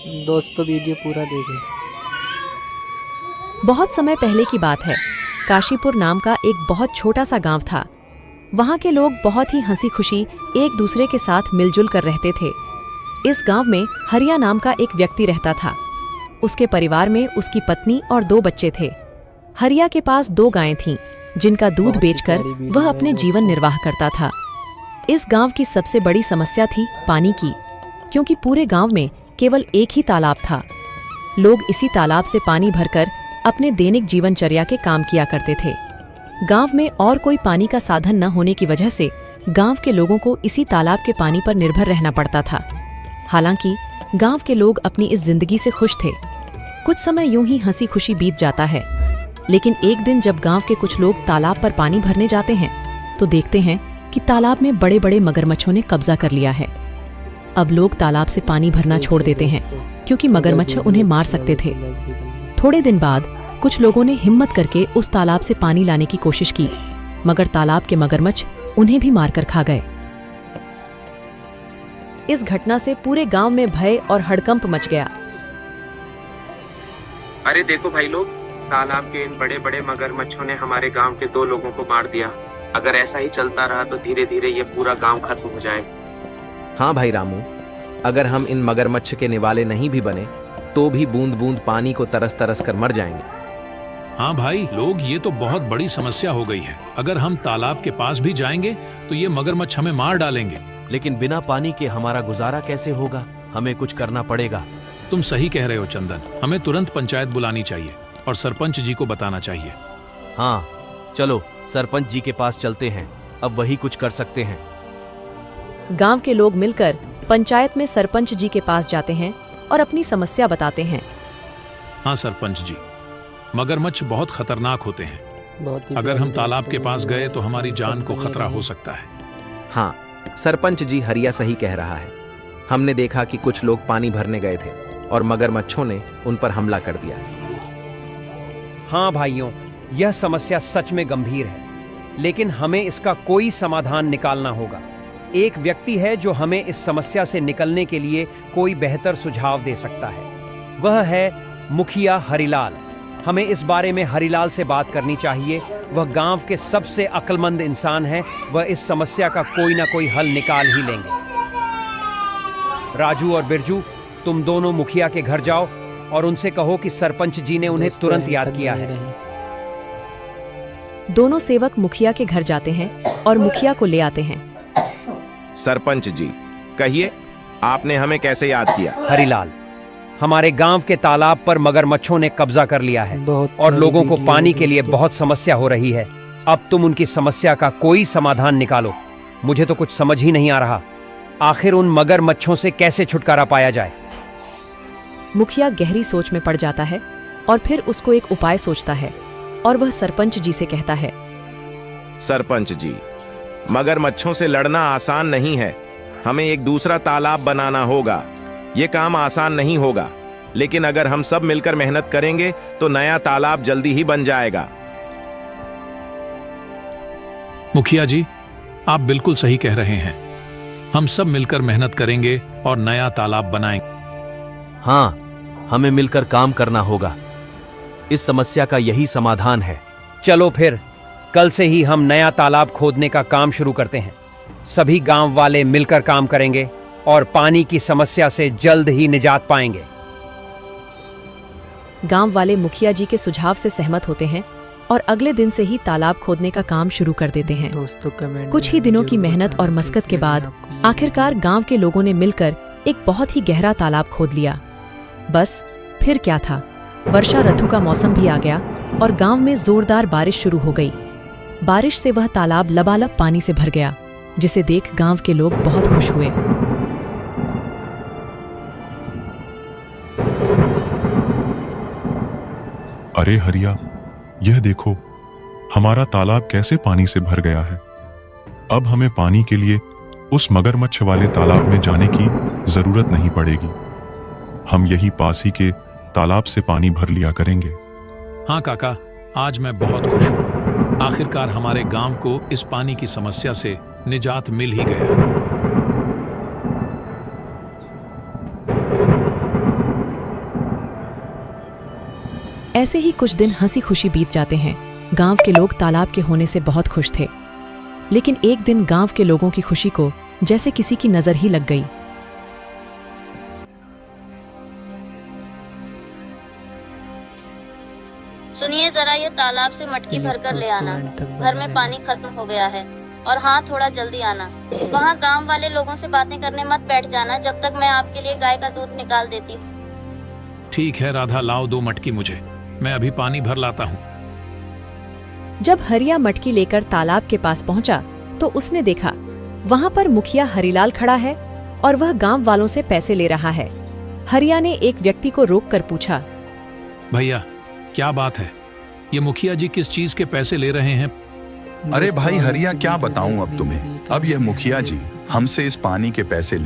दोस्तों वीडियो पूरा देखें। बहुत समय पहले की बात है। काशीपुर नाम का एक बहुत छोटा सा गांव था। वहां के लोग बहुत ही हंसी खुशी एक दूसरे के साथ मिलजुल कर रहते थे। इस गांव में हरिया नाम का एक व्यक्ति रहता था। उसके परिवार में उसकी पत्नी और 2 बच्चे थे। हरिया के पास 2 गायें थीं, जिनका दूध बेचकर वह अपने जीवन निर्वाह करता था। इस गांव की सबसे बड़ी समस्या थी पानी की, क्योंकि पूरे गांव में केवल एक ही तालाब था। लोग इसी तालाब से पानी भरकर अपने दैनिक जीवनचर्या के काम किया करते थे। गांव में और कोई पानी का साधन न होने की वजह से गांव के लोगों को इसी तालाब के पानी पर निर्भर रहना पड़ता था। हालांकि गांव के लोग अपनी इस जिंदगी से खुश थे। कुछ समय यूं ही हंसी खुशी बीत जाता है, लेकिन एक दिन जब गांव के कुछ लोग तालाब पर पानी भरने जाते हैं तो देखते हैं कि तालाब में बड़े बड़े मगरमच्छों ने कब्जा कर लिया है। अब लोग तालाब से पानी भरना छोड़ देते हैं, क्योंकि मगरमच्छ उन्हें मार सकते थे। थोड़े दिन बाद कुछ लोगों ने हिम्मत करके उस तालाब से पानी लाने की कोशिश की, मगर तालाब के मगरमच्छ उन्हें भी मारकर खा गए। इस घटना से पूरे गांव में भय और हड़कंप मच गया। अरे देखो भाई लोग, तालाब के इन बड़े बड़े मगरमच्छों ने हमारे गांव के 2 लोगों को मार दिया। अगर ऐसा ही चलता रहा तो धीरे धीरे ये पूरा गांव खत्म हो जाए। हाँ भाई रामू, अगर हम इन मगरमच्छ के निवाले नहीं भी बने तो भी बूंद बूंद पानी को तरस तरस कर मर जाएंगे। हाँ भाई लोग, ये तो बहुत बड़ी समस्या हो गई है। अगर हम तालाब के पास भी जाएंगे तो ये मगरमच्छ हमें मार डालेंगे। लेकिन बिना पानी के हमारा गुजारा कैसे होगा? हमें कुछ करना पड़ेगा। तुम सही कह रहे हो चंदन, हमें तुरंत पंचायत बुलानी चाहिए और सरपंच जी को बताना चाहिए। हाँ चलो सरपंच जी के पास चलते हैं, अब वही कुछ कर सकते हैं। गांव के लोग मिलकर पंचायत में सरपंच जी के पास जाते हैं और अपनी समस्या बताते हैं। हाँ सरपंच जी, मगरमच्छ बहुत खतरनाक होते हैं। अगर हम तालाब के पास गए तो हमारी जान को खतरा हो सकता है। हाँ सरपंच जी, हरिया सही कह रहा है। हमने देखा कि कुछ लोग पानी भरने गए थे और मगरमच्छों ने उन पर हमला कर दिया। हाँ भाइयों, यह समस्या सच में गंभीर है, लेकिन हमें इसका कोई समाधान निकालना होगा। एक व्यक्ति है जो हमें इस समस्या से निकलने के लिए कोई बेहतर सुझाव दे सकता है। वह है मुखिया हरिलाल। हमें इस बारे में हरिलाल से बात करनी चाहिए। वह गांव के सबसे अक्लमंद इंसान है। वह इस समस्या का कोई ना कोई हल निकाल ही लेंगे। राजू और बिरजू, तुम दोनों मुखिया के घर जाओ और उनसे कहो कि सरपंच जी ने उन्हें तुरंत याद किया है। दोनों सेवक मुखिया के घर जाते हैं और मुखिया को ले आते हैं। सरपंच जी, कहिए आपने हमें कैसे याद किया? हरिलाल, हमारे गांव के तालाब पर मगरमच्छों ने कब्जा कर लिया है और लोगों को पानी के लिए बहुत समस्या हो रही है। अब तुम उनकी समस्या का कोई समाधान निकालो। मुझे तो कुछ समझ ही नहीं आ रहा, आखिर उन मगरमच्छों से कैसे छुटकारा पाया जाए। मुखिया गहरी सोच में पड़ जाता है और फिर उसको एक उपाय सोचता है और वह सरपंच जी से कहता है। सरपंच जी, मगरमच्छों से लड़ना आसान नहीं है। हमें एक दूसरा तालाब बनाना होगा। ये काम आसान नहीं होगा, लेकिन अगर हम सब मिलकर मेहनत करेंगे तो नया तालाब जल्दी ही बन जाएगा। मुखिया जी, आप बिल्कुल सही कह रहे हैं। हम सब मिलकर मेहनत करेंगे और नया तालाब बनाएंगे। हाँ, हमें मिलकर काम करना होगा। इस समस्या का यही समाधान है। चलो फिर कल से ही हम नया तालाब खोदने का काम शुरू करते हैं। सभी गांव वाले मिलकर काम करेंगे और पानी की समस्या से जल्द ही निजात पाएंगे। गांव वाले मुखिया जी के सुझाव से सहमत होते हैं और अगले दिन से ही तालाब खोदने का काम शुरू कर देते हैं। कुछ ही दिनों की मेहनत और मशक्कत के बाद आखिरकार गांव के लोगों ने मिलकर एक बहुत ही गहरा तालाब खोद लिया। बस फिर क्या था, वर्षा ऋतु का मौसम भी आ गया और गांव में जोरदार बारिश शुरू हो गई। बारिश से वह तालाब लबालब पानी से भर गया, जिसे देख गांव के लोग बहुत खुश हुए। अरे हरिया, यह देखो, हमारा तालाब कैसे पानी से भर गया है। अब हमें पानी के लिए उस मगरमच्छ वाले तालाब में जाने की जरूरत नहीं पड़ेगी। हम यही पास ही के तालाब से पानी भर लिया करेंगे। हाँ काका, आज मैं बहुत खुश हूँ। आखिरकार हमारे गांव को इस पानी की समस्या से निजात मिल ही गया। ऐसे ही कुछ दिन हंसी खुशी बीत जाते हैं। गांव के लोग तालाब के होने से बहुत खुश थे। लेकिन एक दिन गांव के लोगों की खुशी को जैसे किसी की नजर ही लग गई। सुनिए जरा, ये तालाब से मटकी भरकर ले आना। घर में पानी खत्म हो गया है। और हाँ, थोड़ा जल्दी आना। वहाँ गांव वाले लोगों से बातें करने मत बैठ जाना जब तक मैं आपके लिए गाय का दूध निकाल देती हूँ। ठीक है राधा, लाओ 2 मटकी मुझे, मैं अभी पानी भर लाता हूँ। जब हरिया मटकी लेकर तालाब के पास पहुंचा तो उसने देखा वहां पर मुखिया हरिलाल खड़ा है और वह गांव वालों से पैसे ले रहा है। हरिया ने एक व्यक्ति को रोककर पूछा, भैया क्या बात है, ये मुखिया जी किस चीज के पैसे ले रहे हैं? अरे भाई हरिया, क्या बताऊं अब तुम्हें। अब यह मुखिया जी हमसे इस पानी के पैसे ले